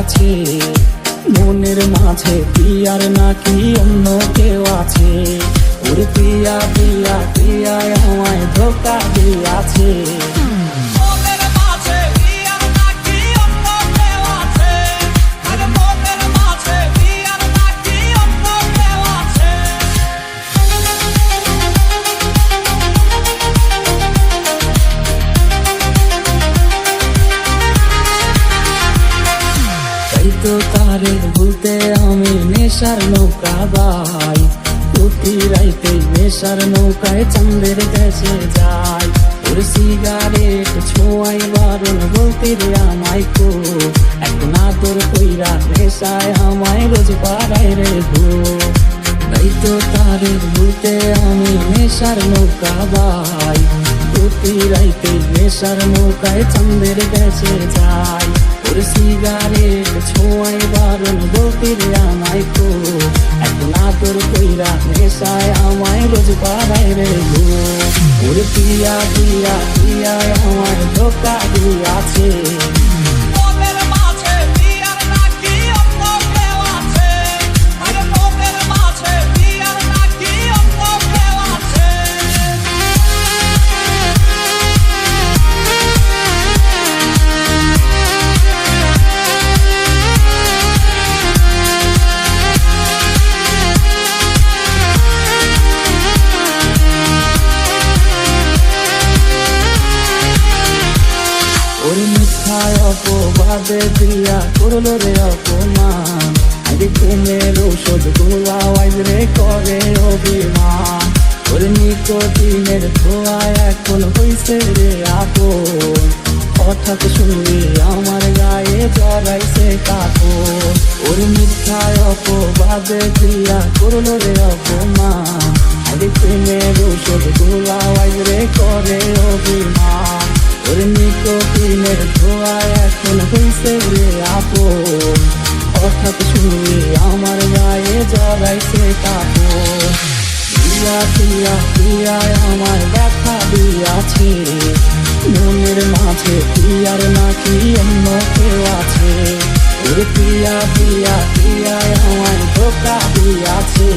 আছে, মনের মাঝে প্রিয়ার নাকি অন্য কেউ আছে। ওরে প্রিয়া প্রিয়া প্রিয়ায় আমায় ধোকা দিয়াছে। তো তারে ভুলতে আমি নেশার নৌকা বাই, প্রতি রাইতে নেশার নৌকায় চাঁদের দেশে যাই। ওর সিগারেট ছোঁয়াই বারণ বলতে রে আমায় কো, এখন আদর কইরা নেশায় আমায় রোজ পাড়ায় রে গো। তাই তো তারে ভুলতে আমি নেশার নৌকা বাই, প্রতি রাইতে নেশার নৌকায় চাঁদের দেশে যাই। ওর সিগারেট ছোঁয়াই বারণ বলতে রে আমায় কো, এখন আদর কইরা নেশায় আমায় রোজ পাড়ায় রে গো। ওর প্রিয়া প্রিয়া প্রিয়ায় আমায় ধোকা দিয়াছে। ওর মিথ্যায় অপবাদে প্রিয়া করলো রে অপমান, আগে প্রেমের ঔষধ গোলাওয়াই রে করে অভিমান। ওর নিকোটিনের ধোঁয়ায় এখন হইছে রে আপন, হঠাৎ শুনলি আমার গায়ে জড়াইছে কাপড়। ওর মিথ্যায় অপবাদে প্রিয়া করলো রে অপমান, আগে প্রেমের ঔষধ গোলাওয়াই রে করে অভিমান। ওর নিকোটিনের ধোঁয়ায় এখন হইছে রে আপন, হঠাৎ শুনলি আমার গায়ে জড়াইছে কাপড়। প্রিয়া প্রিয়া প্রিয়ায় আমার ব্যথা দিয়াছে, মনের মাঝে প্রিয়ার নাকি অন্য কেউ আছে। ওর প্রিয়া প্রিয়া প্রিয়ায় আমায় ধোকা দিয়াছে।